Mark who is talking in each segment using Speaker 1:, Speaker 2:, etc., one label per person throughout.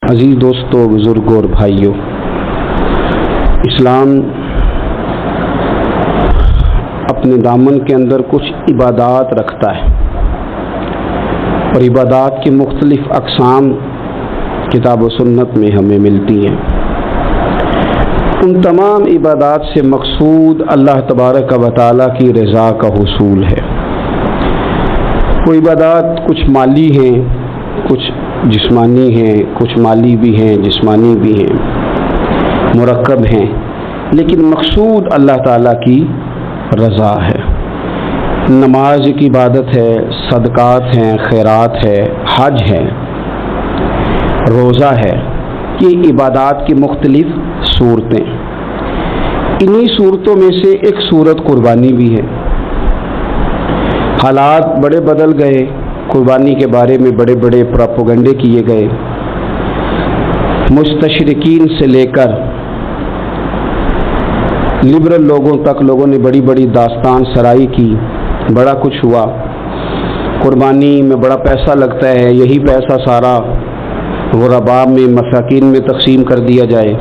Speaker 1: عزیز دوستوں، بزرگوں اور بھائیوں، اسلام اپنے دامن کے اندر کچھ عبادات رکھتا ہے اور عبادات کی مختلف اقسام کتاب و سنت میں ہمیں ملتی ہیں۔ ان تمام عبادات سے مقصود اللہ تبارک و تعالیٰ کی رضا کا حصول ہے۔ وہ عبادات کچھ مالی ہیں، کچھ جسمانی ہیں، کچھ مالی بھی ہیں، جسمانی بھی ہیں، مرکب ہیں، لیکن مقصود اللہ تعالیٰ کی رضا ہے۔ نماز ایک عبادت ہے، صدقات ہیں، خیرات ہے، حج ہے، روزہ ہے، یہ عبادات کی مختلف صورتیں۔ انہی صورتوں میں سے ایک صورت قربانی بھی ہے۔ حالات بڑے بدل گئے، قربانی کے بارے میں بڑے بڑے پروپیگنڈے کیے گئے، مستشرقین سے لے کر لبرل لوگوں تک لوگوں نے بڑی بڑی داستان سرائی کی، بڑا کچھ ہوا، قربانی میں بڑا پیسہ لگتا ہے، یہی پیسہ سارا غرباء میں، مساکین میں تقسیم کر دیا جائے۔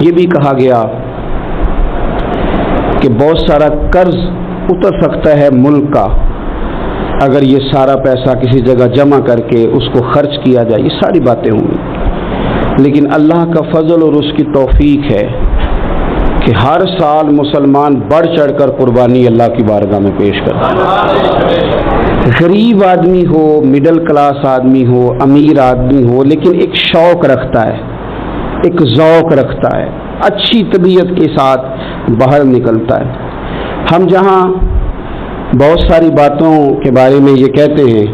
Speaker 1: یہ بھی کہا گیا کہ بہت سارا قرض اتر سکتا ہے ملک کا اگر یہ سارا پیسہ کسی جگہ جمع کر کے اس کو خرچ کیا جائے۔ یہ ساری باتیں ہوں گی، لیکن اللہ کا فضل اور اس کی توفیق ہے کہ ہر سال مسلمان بڑھ چڑھ کر قربانی اللہ کی بارگاہ میں پیش کرتا ہے۔ غریب آدمی ہو، مڈل کلاس آدمی ہو، امیر آدمی ہو، لیکن ایک شوق رکھتا ہے، ایک ذوق رکھتا ہے، اچھی طبیعت کے ساتھ باہر نکلتا ہے۔ ہم جہاں بہت ساری باتوں کے بارے میں یہ کہتے ہیں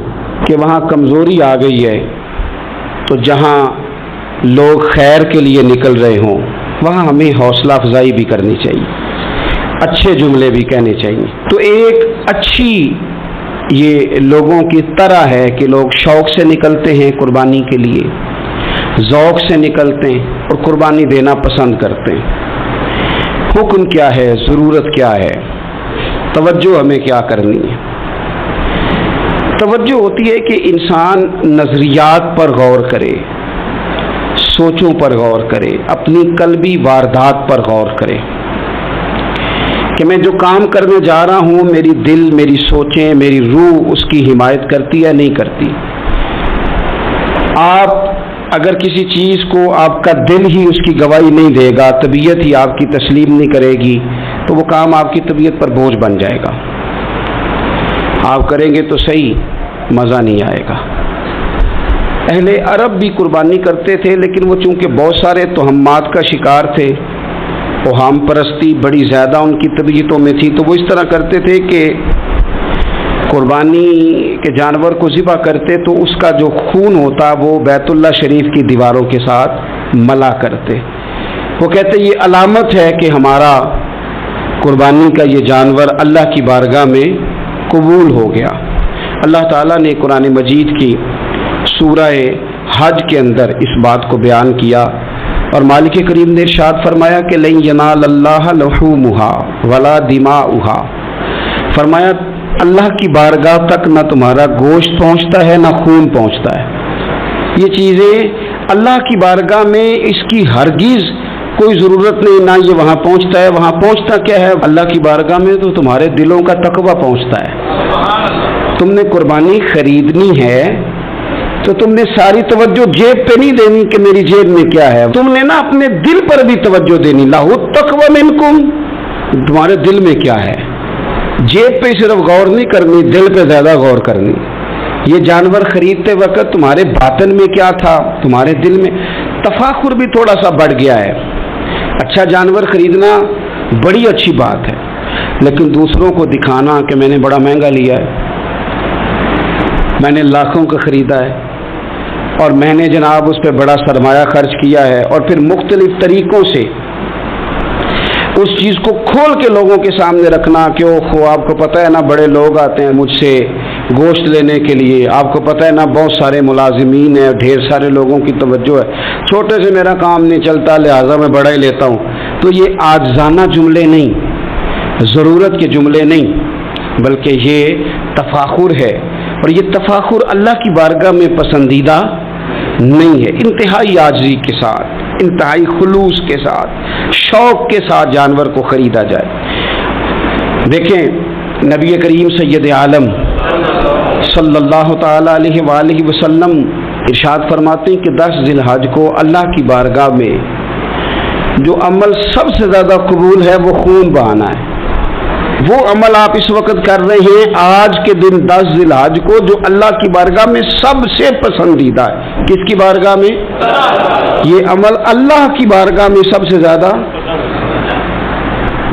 Speaker 1: کہ وہاں کمزوری آ گئی ہے، تو جہاں لوگ خیر کے لیے نکل رہے ہوں وہاں ہمیں حوصلہ افزائی بھی کرنی چاہیے، اچھے جملے بھی کہنے چاہیے۔ تو ایک اچھی یہ لوگوں کی طرح ہے کہ لوگ شوق سے نکلتے ہیں قربانی کے لیے، ذوق سے نکلتے ہیں اور قربانی دینا پسند کرتے ہیں۔ حکم کیا ہے، ضرورت کیا ہے، توجہ ہمیں کیا کرنی ہے؟ توجہ ہوتی ہے کہ انسان نظریات پر غور کرے، سوچوں پر غور کرے، اپنی قلبی واردات پر غور کرے کہ میں جو کام کرنے جا رہا ہوں میری دل، میری سوچیں، میری روح اس کی حمایت کرتی ہے نہیں کرتی۔ آپ اگر کسی چیز کو آپ کا دل ہی اس کی گواہی نہیں دے گا، طبیعت ہی آپ کی تسلیم نہیں کرے گی، تو وہ کام آپ کی طبیعت پر بوجھ بن جائے گا۔ آپ کریں گے تو صحیح، مزہ نہیں آئے گا۔ اہل عرب بھی قربانی کرتے تھے، لیکن وہ چونکہ بہت سارے توہمات کا شکار تھے، اوہام پرستی بڑی زیادہ ان کی طبیعتوں میں تھی، تو وہ اس طرح کرتے تھے کہ قربانی کے جانور کو ذبح کرتے تو اس کا جو خون ہوتا وہ بیت اللہ شریف کی دیواروں کے ساتھ ملا کرتے۔ وہ کہتے یہ علامت ہے کہ ہمارا قربانی کا یہ جانور اللہ کی بارگاہ میں قبول ہو گیا۔ اللہ تعالیٰ نے قرآن مجید کی سورہ حج کے اندر اس بات کو بیان کیا اور مالک کریم نے ارشاد فرمایا کہ لن ینال اللہ لحومها ولا دماؤها، فرمایا اللہ کی بارگاہ تک نہ تمہارا گوشت پہنچتا ہے نہ خون پہنچتا ہے۔ یہ چیزیں اللہ کی بارگاہ میں اس کی ہرگز کوئی ضرورت نہیں، نہ یہ وہاں پہنچتا ہے۔ وہاں پہنچتا کیا ہے؟ اللہ کی بارگاہ میں تو تمہارے دلوں کا تقویٰ پہنچتا ہے۔ تم نے قربانی خریدنی ہے تو تم نے ساری توجہ جیب پہ نہیں دینی کہ میری جیب میں کیا ہے، تم نے نا اپنے دل پر بھی توجہ دینی۔ لاہو التقویٰ منکم، تمہارے دل میں کیا ہے۔ جیب پہ صرف غور نہیں کرنی، دل پہ زیادہ غور کرنی۔ یہ جانور خریدتے وقت تمہارے باطن میں کیا تھا، تمہارے دل میں۔ تفاخر بھی تھوڑا سا بڑھ گیا ہے۔ اچھا جانور خریدنا بڑی اچھی بات ہے، لیکن دوسروں کو دکھانا کہ میں نے بڑا مہنگا لیا ہے، میں نے لاکھوں کا خریدا ہے اور میں نے جناب اس پہ بڑا سرمایہ خرچ کیا ہے، اور پھر مختلف طریقوں سے اس چیز کو کھول کے لوگوں کے سامنے رکھنا کہ اوہ آپ کو پتہ ہے نا بڑے لوگ آتے ہیں مجھ سے گوشت لینے کے لیے، آپ کو پتہ ہے نا بہت سارے ملازمین ہیں، ڈھیر سارے لوگوں کی توجہ ہے، چھوٹے سے میرا کام نہیں چلتا لہٰذا میں بڑا ہی لیتا ہوں۔ تو یہ عاجزانہ جملے نہیں، ضرورت کے جملے نہیں، بلکہ یہ تفاخر ہے، اور یہ تفاخر اللہ کی بارگاہ میں پسندیدہ نہیں ہے. انتہائی عاجزی کے ساتھ، انتہائی خلوص کے ساتھ، شوق کے ساتھ جانور کو خریدا جائے. دیکھیں نبی کریم سید عالم صلی اللہ تعالی علیہ وآلہ وسلم ارشاد فرماتے ہیں کہ 10 ذی الحج کو اللہ کی بارگاہ میں جو عمل سب سے زیادہ قبول ہے وہ خون بہانا ہے. وہ عمل آپ اس وقت کر رہے ہیں آج کے دن 10 ذی الحج کو، جو اللہ کی بارگاہ میں سب سے پسندیدہ ہے. کس کی بارگاہ میں؟ یہ عمل اللہ کی بارگاہ میں سب سے زیادہ.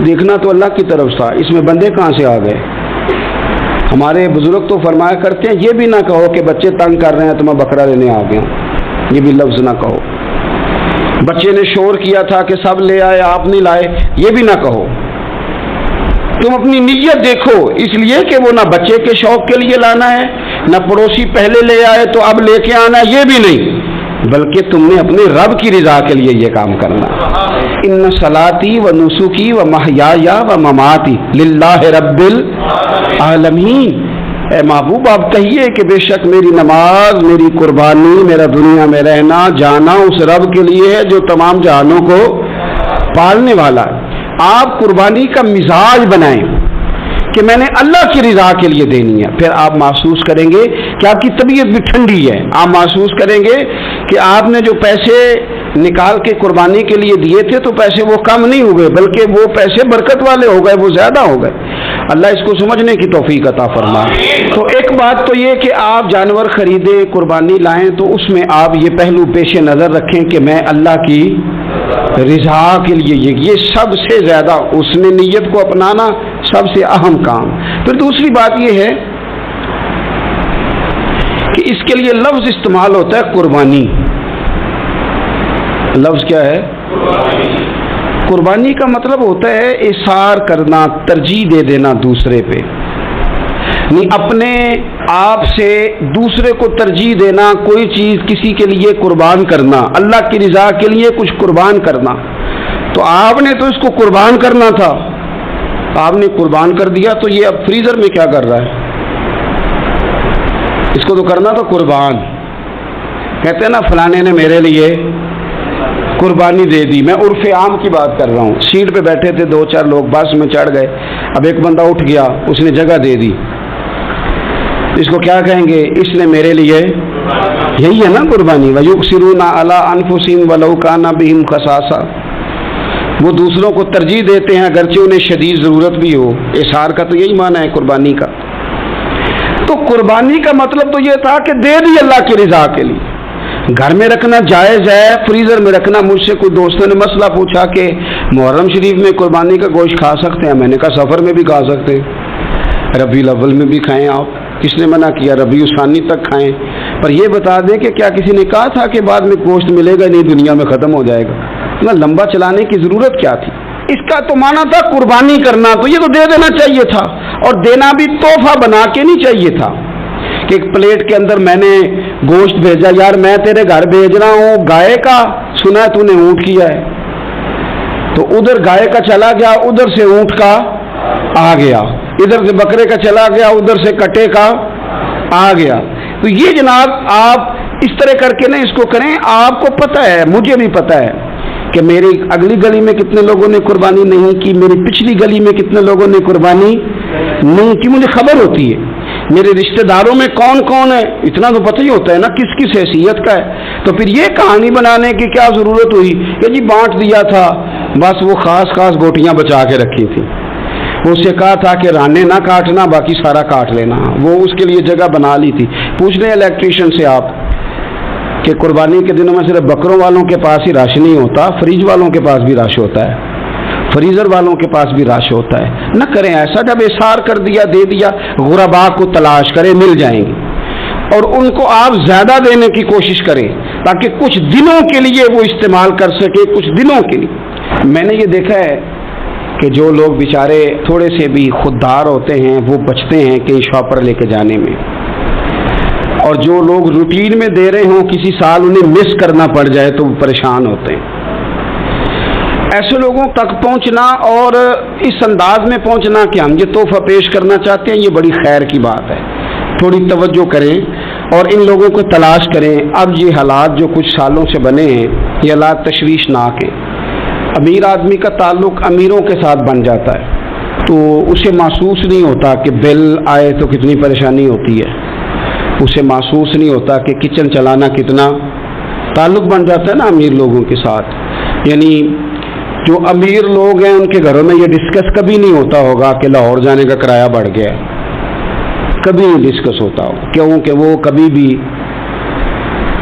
Speaker 1: دیکھنا تو اللہ کی طرف تھا، اس میں بندے کہاں سے آ گئے؟ ہمارے بزرگ تو فرمایا کرتے ہیں یہ بھی نہ کہو کہ بچے تنگ کر رہے ہیں تو میں بکرا لینے آ گیا، یہ بھی لفظ نہ کہو. بچے نے شور کیا تھا کہ سب لے آئے آپ نہیں لائے، یہ بھی نہ کہو. تم اپنی نیت دیکھو، اس لیے کہ وہ نہ بچے کے شوق کے لیے لانا ہے، نہ پڑوسی پہلے لے آئے تو اب لے کے آنا ہے، یہ بھی نہیں، بلکہ تم نے اپنے رب کی رضا کے لیے یہ کام کرنا. ان صلاتی و نسکی و محیایا و مماتی للہ رب العالمین. اے محبوب آپ کہیے کہ بے شک میری نماز، میری قربانی، میرا دنیا میں رہنا جانا اس رب کے لیے ہے جو تمام جہانوں کو پالنے والا ہے. آپ قربانی کا مزاج بنائیں کہ میں نے اللہ کی رضا کے لیے دینی ہے. پھر آپ محسوس کریں گے کہ آپ کی طبیعت بھی ٹھنڈی ہے. آپ محسوس کریں گے کہ آپ نے جو پیسے نکال کے قربانی کے لیے دیے تھے تو پیسے وہ کم نہیں ہوئے بلکہ وہ پیسے برکت والے ہو گئے، وہ زیادہ ہو گئے. اللہ اس کو سمجھنے کی توفیق عطا فرمائے. تو ایک بات تو یہ کہ آپ جانور خریدیں، قربانی لائیں تو اس میں آپ یہ پہلو پیش نظر رکھیں کہ میں اللہ کی رضا کے لیے، یہ سب سے زیادہ اس میں نیت کو اپنانا سب سے اہم کام. پھر دوسری بات یہ ہے کہ اس کے لیے لفظ استعمال ہوتا ہے قربانی. لفظ کیا ہے؟ قربانی کا مطلب ہوتا ہے اثار کرنا، ترجیح دے دینا دوسرے پہ، نہیں اپنے آپ سے دوسرے کو ترجیح دینا، کوئی چیز کسی کے لیے قربان کرنا، اللہ کی رضا کے لیے کچھ قربان کرنا. تو آپ نے تو اس کو قربان کرنا تھا، آپ نے قربان کر دیا تو یہ اب فریزر میں کیا کر رہا ہے؟ اس کو تو کرنا تھا قربان. کہتے ہیں نا فلانے نے میرے لیے قربانی دے دی. میں عرف عام کی بات کر رہا ہوں. سیٹ پہ بیٹھے تھے 2-4 لوگ، بس میں چڑھ گئے، اب ایک بندہ اٹھ گیا، اس نے جگہ دے دی. اس کو کیا کہیں گے؟ اس نے میرے لیے، یہی ہے نا قربانی. وَيُؤْثِرُونَ عَلَىٰ أَنفُسِهِمْ وَلَوْ كَانَ بِهِمْ خَصَاصَةٌ. وہ دوسروں کو ترجیح دیتے ہیں اگرچہ انہیں شدید ضرورت بھی ہو. اظہار کا تو یہی معنی ہے قربانی کا. تو قربانی کا مطلب تو یہ تھا کہ دے دی اللہ کی رضا کے لیے. گھر میں رکھنا جائز ہے، فریزر میں رکھنا. مجھ سے کوئی دوستوں نے مسئلہ پوچھا کہ محرم شریف میں قربانی کا گوشت کھا سکتے ہیں؟ میں نے کہا سفر میں بھی کھا سکتے ہیں، ربیع الاول میں بھی کھائیں. آپ کس نے منع کیا؟ ربیع الثانی تک کھائیں. پر یہ بتا دیں کہ کیا کسی نے کہا تھا کہ بعد میں گوشت ملے گا نہیں، دنیا میں ختم ہو جائے گا؟ اتنا لمبا چلانے کی ضرورت کیا تھی؟ اس کا تو معنی تھا قربانی کرنا. تو یہ تو دے دینا چاہیے تھا، اور دینا بھی تحفہ بنا کے نہیں چاہیے تھا کہ ایک پلیٹ کے اندر میں نے گوشت بھیجا. یار میں تیرے گھر بھیج رہا ہوں گائے کا، سنا ہے تو نے اونٹ کیا ہے، تو ادھر گائے کا چلا گیا، ادھر سے اونٹ کا آ گیا، ادھر سے بکرے کا چلا گیا، ادھر سے کٹے کا آ گیا. تو یہ جناب آپ اس طرح کر کے نا اس کو کریں. آپ کو پتہ ہے، مجھے بھی پتہ ہے کہ میری اگلی گلی میں کتنے لوگوں نے قربانی نہیں کی، میری پچھلی گلی میں کتنے لوگوں نے قربانی نہیں کی. مجھے خبر ہوتی ہے میرے رشتہ داروں میں کون کون ہے، اتنا تو پتہ ہی ہوتا ہے نا کس کس حیثیت کا ہے. تو پھر یہ کہانی بنانے کی کیا ضرورت ہوئی کہ جی بانٹ دیا تھا، بس وہ خاص گوٹیاں بچا کے رکھی تھیں. اس سے کہا تھا کہ رانے نہ کاٹنا، باقی سارا کاٹ لینا. وہ اس کے لیے جگہ بنا لی تھی. پوچھ لیں الیکٹریشین سے آپ کہ قربانی کے دنوں میں صرف بکروں والوں کے پاس ہی رش نہیں ہوتا، فریج والوں کے پاس بھی رش ہوتا ہے، فریزر والوں کے پاس بھی رش ہوتا ہے. نہ کریں ایسا. جب اثار کر دیا، دے دیا، غربا کو تلاش کریں، مل جائیں گے. اور ان کو آپ زیادہ دینے کی کوشش کریں تاکہ کچھ دنوں کے لیے وہ استعمال کر سکے، کچھ دنوں کے لیے. میں نے یہ دیکھا ہے کہ جو لوگ بیچارے تھوڑے سے بھی خوددار ہوتے ہیں وہ بچتے ہیں کہیں شاپر لے کے جانے میں، اور جو لوگ روٹین میں دے رہے ہوں کسی سال انہیں مس کرنا پڑ جائے تو وہ پریشان ہوتے ہیں. ایسے لوگوں تک پہنچنا اور اس انداز میں پہنچنا کہ ہم یہ تحفہ پیش کرنا چاہتے ہیں، یہ بڑی خیر کی بات ہے. تھوڑی توجہ کریں. اور ان لوگوں کو تلاش کریں. اب یہ حالات جو کچھ سالوں سے بنے ہیں یہ حالات تشویشناک ہیں. امیر آدمی کا تعلق امیروں کے ساتھ بن جاتا ہے تو اسے محسوس نہیں ہوتا کہ بل آئے تو کتنی پریشانی ہوتی ہے. اسے محسوس نہیں ہوتا کہ کچن چلانا کتنا. تعلق بن جاتا ہے نا امیر لوگوں کے ساتھ. یعنی جو امیر لوگ ہیں ان کے گھروں میں یہ ڈسکس کبھی نہیں ہوتا ہوگا کہ لاہور جانے کا کرایہ بڑھ گیا ہے. کبھی نہیں ڈسکس ہوتا ہوگا کیونکہ وہ کبھی بھی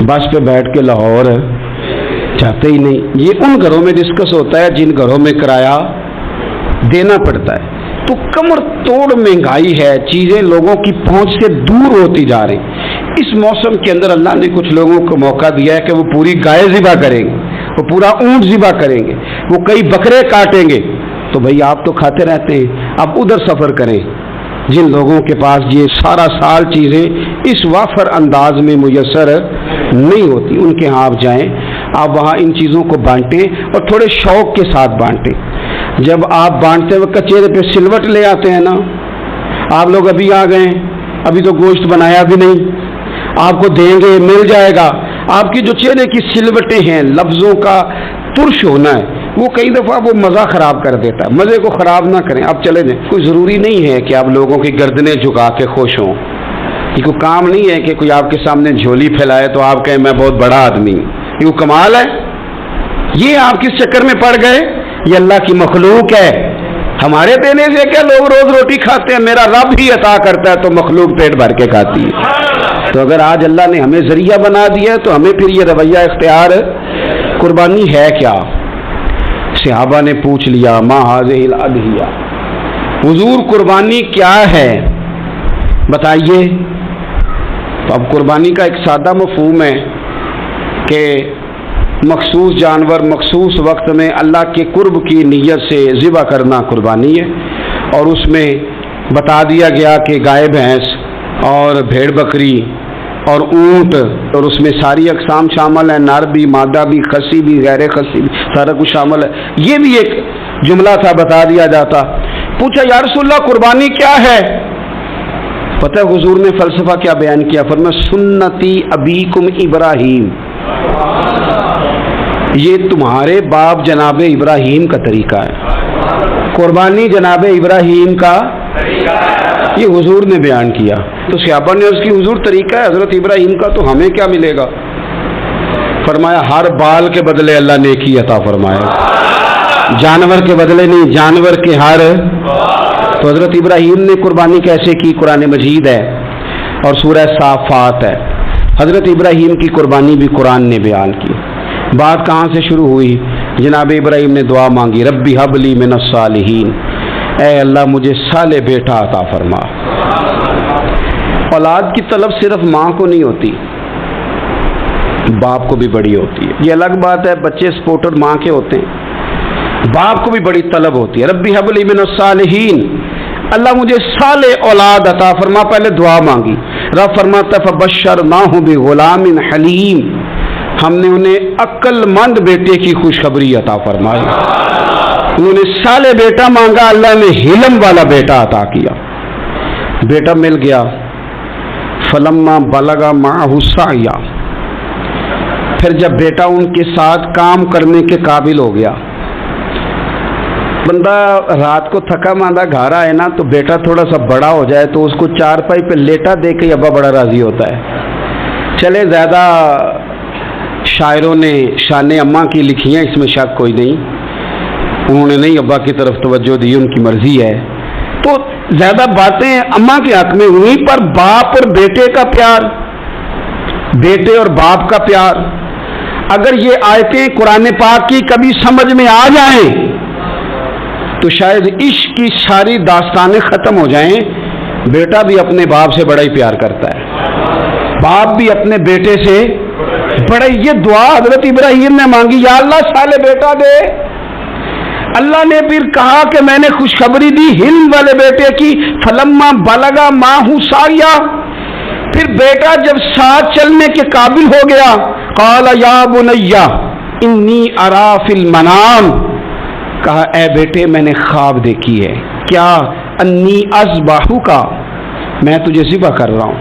Speaker 1: بس پہ بیٹھ کے لاہور جاتے ہی نہیں. یہ ان گھروں میں ڈسکس ہوتا ہے جن گھروں میں کرایہ دینا پڑتا ہے. تو کمر توڑ مہنگائی ہے, چیزیں لوگوں کی پہنچ سے دور ہوتی جا رہی. اس موسم کے اندر اللہ نے کچھ لوگوں کو موقع دیا ہے کہ وہ پوری گائے ذبح کریں گے, وہ پورا اونٹ ذبح کریں گے, وہ کئی بکرے کاٹیں گے. تو بھئی آپ تو کھاتے رہتے ہیں, اب ادھر سفر کریں. جن لوگوں کے پاس یہ سارا سال چیزیں اس وافر انداز میں میسر نہیں ہوتی, ان کے ہاں آپ جائیں, آپ وہاں ان چیزوں کو بانٹیں اور تھوڑے شوق کے ساتھ بانٹیں. جب آپ بانٹتے وقت چہرے پہ سلوٹ لے آتے ہیں نا, آپ لوگ ابھی آ گئے, ابھی تو گوشت بنایا بھی نہیں, آپ کو دیں گے مل جائے گا. آپ کی جو چہرے کی سلوٹیں ہیں, لفظوں کا ترش ہونا ہے, وہ کئی دفعہ وہ مزہ خراب کر دیتا ہے. مزے کو خراب نہ کریں, آپ چلے جائیں. کوئی ضروری نہیں ہے کہ آپ لوگوں کی گردنیں جھکا کے خوش ہوں. یہ کوئی کام نہیں ہے کہ کوئی آپ کے سامنے جھولی پھیلائے تو آپ کہیں میں بہت بڑا آدمی ہوں. یہ کوئی کمال ہے؟ یہ آپ کس چکر میں پڑ گئے؟ یہ اللہ کی مخلوق ہے. ہمارے دینے سے کیا لوگ روز روٹی کھاتے ہیں؟ میرا رب ہی عطا کرتا ہے تو مخلوق پیٹ بھر کے کھاتی ہے. تو اگر آج اللہ نے ہمیں ذریعہ بنا دیا ہے تو ہمیں پھر یہ رویہ اختیار. قربانی ہے کیا؟ صحابہ نے پوچھ لیا ما هذه الاضحیہ, حضور قربانی کیا ہے بتائیے. تو اب قربانی کا ایک سادہ مفہوم ہے کہ مخصوص جانور مخصوص وقت میں اللہ کے قرب کی نیت سے ذبح کرنا قربانی ہے. اور اس میں بتا دیا گیا کہ گائے بھینس اور بھیڑ بکری اور اونٹ, اور اس میں ساری اقسام شامل ہیں, نر بھی مادہ بھی خصی بھی غیر خصی بھی, سارا کچھ شامل ہے. یہ بھی ایک جملہ تھا, بتا دیا جاتا. پوچھا یا رسول اللہ قربانی کیا ہے؟ پتہ ہے حضور نے فلسفہ کیا بیان کیا؟ فرمایا سنتی ابیکم ابراہیم, یہ تمہارے باپ جناب ابراہیم کا طریقہ ہے. قربانی جناب ابراہیم کا یہ حضور نے بیان کیا. تو صحابہ نے اس کی حضور طریقہ ہے حضرت ابراہیم کا, تو ہمیں کیا ملے گا؟ فرمایا ہر بال کے بدلے اللہ نیکی عطا فرمایا, جانور کے بدلے نہیں, جانور کے ہر. تو حضرت ابراہیم نے قربانی کیسے کی؟ قرآن مجید ہے اور سورہ صافات ہے. حضرت ابراہیم کی قربانی بھی قرآن نے بیان کی. بات کہاں سے شروع ہوئی؟ جناب ابراہیم نے دعا مانگی ربی حب لی من الصالحین, اے اللہ مجھے صالح بیٹا عطا فرما. اولاد کی طلب صرف ماں کو نہیں ہوتی, باپ کو بھی بڑی ہوتی ہے. یہ الگ بات ہے, بچے سپورٹر ماں کے ہوتے ہیں, باپ کو بھی بڑی طلب ہوتی ہے. ربی حب لی من الصالحین, اللہ مجھے صالح اولاد عطا فرما. پہلے دعا مانگی. رب فرماتا فبشرناہ بغلام حلیم, ہم نے انہیں عقل مند بیٹے کی خوشخبری عطا فرمائی. انہوں نے صالح بیٹا مانگا, اللہ نے حلم والا بیٹا عطا کیا. بیٹا مل گیا. فلما بلغ معہ السعی, پھر جب بیٹا ان کے ساتھ کام کرنے کے قابل ہو گیا. بندہ رات کو تھکا ماندہ گھر آئے نا, تو بیٹا تھوڑا سا بڑا ہو جائے تو اس کو چارپائی پہ لیٹا دیکھ کے ابا بڑا راضی ہوتا ہے. چلے زیادہ شاعروں نے شان اماں کی لکھی ہیں, اس میں شک کوئی نہیں, انہوں نے نہیں ابا کی طرف توجہ دی, ان کی مرضی ہے. تو زیادہ باتیں اماں کے حق میں ہوئی, پر باپ اور بیٹے کا پیار, بیٹے اور باپ کا پیار, اگر یہ آیتیں قرآن پاک کی کبھی سمجھ میں آ جائیں تو شاید عشق کی ساری داستانیں ختم ہو جائیں. بیٹا بھی اپنے باپ سے بڑا ہی پیار کرتا ہے, باپ بھی اپنے بیٹے سے بڑا. یہ دعا حضرت ابراہیم نے مانگی, یا اللہ صالح بیٹا دے. اللہ نے پھر کہا کہ میں نے خوشخبری دی حلم والے بیٹے کی. فلما بلغ معہ السعی, پھر بیٹا جب ساتھ چلنے کے قابل ہو گیا, قال یا بنی انی ارا فی المنام, کہا اے بیٹے میں نے خواب دیکھی ہے. کیا؟ انی اذبحک, میں تجھے ذبح کر رہا ہوں.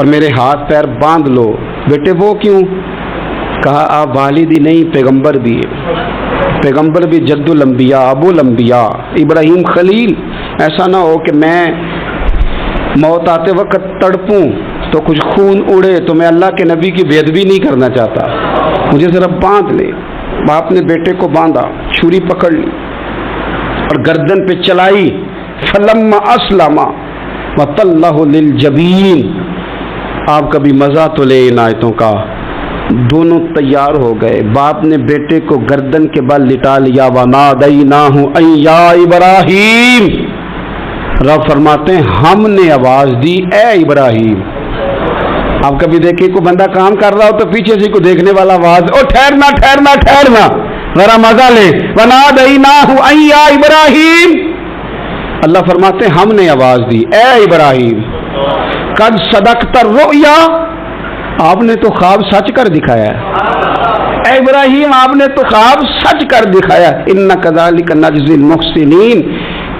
Speaker 1: اور میرے ہاتھ پیر باندھ لو۔ بیٹے وہ کیوں؟ کہا آپ والد ہی نہیں پیغمبر بھی ہے، پیغمبر بھی جد الانبیاء ابو الانبیاء ابراہیم خلیل۔ ایسا نہ ہو کہ میں موت آتے وقت تڑپوں تو کچھ خون اڑے تو میں اللہ کے نبی کی بے ادبی نہیں کرنا چاہتا، مجھے ذرا باندھ لے۔ باپ نے بیٹے کو باندھا، چھری پکڑ لی اور گردن پہ چلائی۔ فلما اسلم وتلہ للجبین۔ آپ کبھی مزہ تو لے ان آیتوں کا۔ دونوں تیار ہو گئے، باپ نے بیٹے کو گردن کے بل لٹا لیا۔ ونادیناہ ان یا ابراہیم، رب فرماتے ہیں ہم نے آواز دی اے ابراہیم۔ آپ کبھی دیکھیں کوئی بندہ کام کر رہا ہو تو پیچھے سے کوئی دیکھنے والا آواز، او ٹھہرنا ٹھہرنا ٹھہرنا ذرا مزہ لے۔ ونادیناہ ان یا ابراہیم، اللہ فرماتے ہیں ہم نے آواز دی اے ابراہیم، قد صدقت الرؤیا، آپ نے تو خواب سچ کر دکھایا ہے۔ اے ابراہیم آپ نے تو خواب سچ کر دکھایا۔ ان کذالک نجزی المحسنین،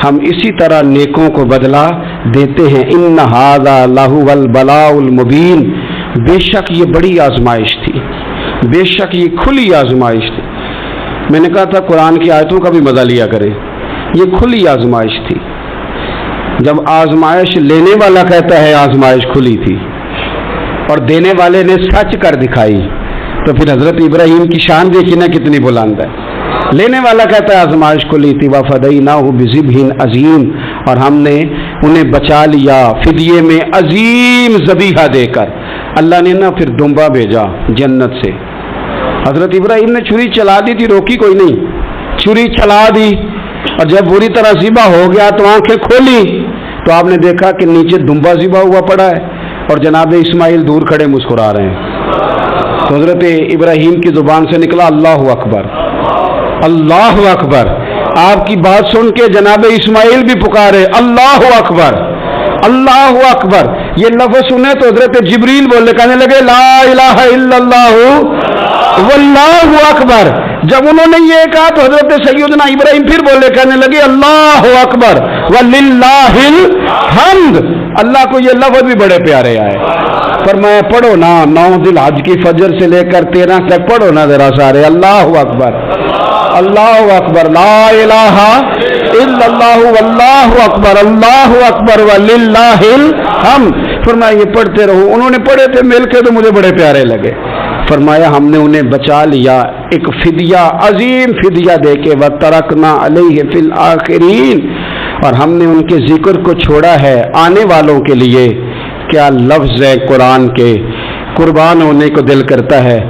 Speaker 1: ہم اسی طرح نیکوں کو بدلہ دیتے ہیں۔ ان ھذا لہو البلاء المبین، بے شک یہ بڑی آزمائش تھی، بے شک یہ کھلی آزمائش تھی۔ میں نے کہا تھا قرآن کی آیتوں کا بھی مزہ لیا کریں، یہ کھلی آزمائش تھی۔ جب آزمائش لینے والا کہتا ہے آزمائش کھلی تھی اور دینے والے نے سچ کر دکھائی، تو پھر حضرت ابراہیم کی شان دیکھی نا کتنی بلند ہے۔ لینے والا کہتا ہے آزمائش کھلی تھی۔ وفدیناہ بذبح عظیم، اور ہم نے انہیں بچا لیا فدیے میں عظیم ذبیحہ دے کر۔ اللہ نے نا پھر دمبا بھیجا جنت سے۔ حضرت ابراہیم نے چھری چلا دی تھی، روکی کوئی نہیں، چھری چلا دی، اور جب بری طرح ذبح ہو گیا تو آنکھیں کھولی تو آپ نے دیکھا کہ نیچے دمبا ذبح ہوا پڑا ہے اور جناب اسماعیل دور کھڑے مسکرا رہے ہیں۔ تو حضرت ابراہیم کی زبان سے نکلا اللہ اکبر، اللہ اکبر۔ آپ کی بات سن کے جناب اسماعیل بھی پکارے اللہ اکبر، اللہ اکبر۔ یہ لفظ سنے تو حضرت جبریل بولے، کہنے لگے لا الہ الا اللہ واللہ اکبر۔ جب انہوں نے یہ کہا تو حضرت سیدنا ابراہیم پھر بولے، کہنے لگے اللہ اکبر وللہ الحمد۔ اللہ کو یہ لفظ بھی بڑے پیارے آئے۔ فرمایا پڑھو نا، 9 ذی الحج کی فجر سے لے کر 13 تک پڑھو نا ذرا سارے، اللہ اکبر اللہ اکبر، لا الہ الا اللہ واللہ اکبر، اللہ اکبر وللہ الحمد۔ فرمایا یہ پڑھتے رہو۔ انہوں نے پڑھے تھے مل کے تو مجھے بڑے پیارے لگے۔ فرمایا ہم نے انہیں بچا لیا ایک فدیہ، عظیم فدیہ دے کے، وَتَرَكْنَا عَلَيْهِ فِي الْآخِرِينَ، اور ہم نے ان کے ذکر کو چھوڑا ہے آنے والوں کے لیے۔ کیا لفظ ہے قرآن کے، قربان ہونے کو دل کرتا ہے۔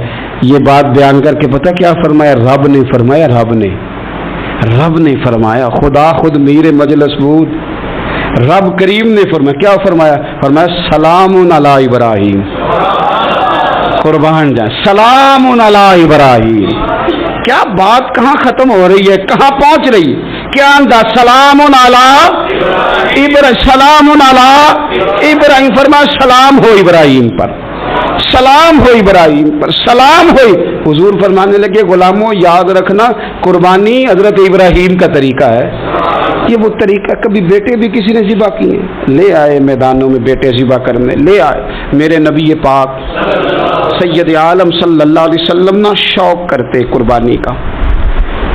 Speaker 1: یہ بات بیان کر کے پتہ کیا فرمایا؟ رب نے فرمایا، رب نے فرمایا، خدا خود میر مجلس بود، رب کریم نے فرمایا۔ کیا فرمایا؟ فرمایا سلام علی ابراہیم، قربان جائیں، سلام علی ابراہیم۔ کیا بات کہاں ختم ہو رہی ہے، کہاں پہنچ رہی ہے؟ کیا انداز؟ سلام علی ابراہیم، سلام علی ابراہیم۔ فرمایا سلام ہو ابراہیم پر، سلام ہو ابراہیم پر، سلام ہو۔ حضور فرمانے لگے غلاموں یاد رکھنا قربانی حضرت ابراہیم کا طریقہ ہے۔ یہ وہ طریقہ، کبھی بیٹے بھی کسی نے ذبح کیے، لے آئے میدانوں میں بیٹے ذبح کرنے، لے آئے۔ میرے نبی پاک سید عالم صلی اللہ علیہ وسلم نا شوق کرتے قربانی کا۔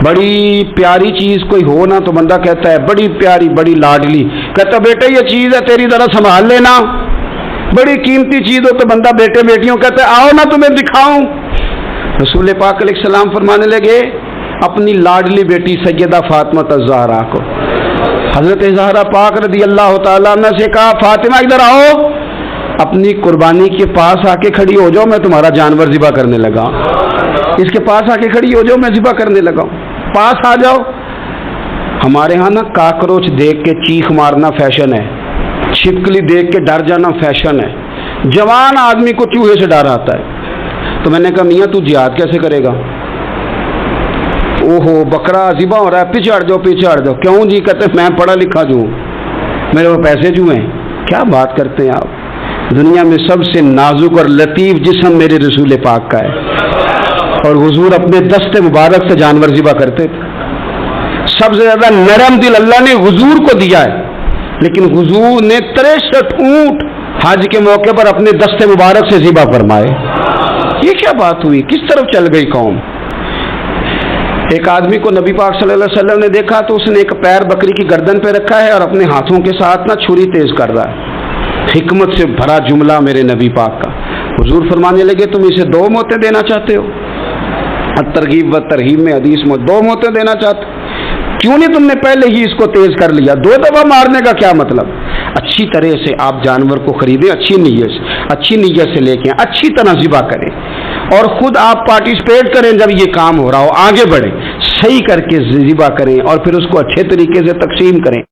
Speaker 1: بڑی پیاری چیز کوئی ہو نا تو بندہ کہتا ہے بڑی پیاری، بڑی لاڈلی، کہتا بیٹے یہ چیز ہے تیری، ذرا سنبھال لینا۔ بڑی قیمتی چیز ہو تو بندہ بیٹے بیٹیوں کہتا ہے آؤ نا تمہیں دکھاؤں۔ رسول پاک علیہ السلام فرمانے لگے اپنی لاڈلی بیٹی سیدہ فاطمہ الزہرا کو، حضرت زہرا پاک رضی اللہ تعالیٰ عنہ سے کہا فاطمہ ادھر آؤ، اپنی قربانی کے پاس آ کے کھڑی ہو جاؤ، میں تمہارا جانور ذبح کرنے لگا۔ اس کے پاس آ کے کھڑی ہو جاؤ، میں ذبح کرنے لگا ہوں، پاس آ جاؤ۔ ہمارے ہاں نا کاکروچ دیکھ کے چیخ مارنا فیشن ہے، چھپکلی دیکھ کے ڈر جانا فیشن ہے، جوان آدمی کو چوہے سے ڈر آتا ہے۔ تو میں نے کہا میاں تو جہاد کیسے کرے گا؟ اوہو بکرا ذبح ہو رہا ہے، پیچھے ہٹ جاؤ پیچھے ہٹ جاؤ۔ کیوں جی؟ کہتے میں پڑھا لکھا جو ہوں، میرے وہ پیسے جو ہیں۔ کیا بات کرتے ہیں آپ؟ دنیا میں سب سے نازک اور لطیف جسم میرے رسول پاک کا ہے، اور حضور اپنے دست مبارک سے جانور ذبح کرتے تھے۔ سب سے زیادہ نرم دل اللہ نے حضور کو دیا ہے، لیکن حضور نے 63 اونٹ حج کے موقع پر اپنے دست مبارک سے ذبح فرمائے. یہ کیا بات ہوئی؟ کس طرف چل گئی قوم؟ ایک آدمی کو نبی پاک صلی اللہ علیہ وسلم نے دیکھا تو اس نے ایک پیر بکری کی گردن پہ رکھا ہے اور اپنے ہاتھوں کے ساتھ چھری تیز کر رہا ہے. حکمت سے بھرا جملہ میرے نبی پاک کا. حضور فرمانے لگے تم اسے 2 موتیں دینا چاہتے ہو؟ ترغیب و ترہیب میں حدیث میں 2 موتیں دینا چاہتے؟ کیوں نہیں تم نے پہلے ہی اس کو تیز کر لیا؟ 2 دفعہ مارنے کا کیا مطلب؟ اچھی طرح سے آپ جانور کو خریدیں، اچھی نیت سے لے کے اچھی طرح ذبح کریں اور خود آپ پارٹیسپیٹ کریں. جب یہ کام ہو رہا ہو آگے بڑھیں، صحیح کر کے ذبح کریں اور پھر اس کو اچھے طریقے سے تقسیم کریں.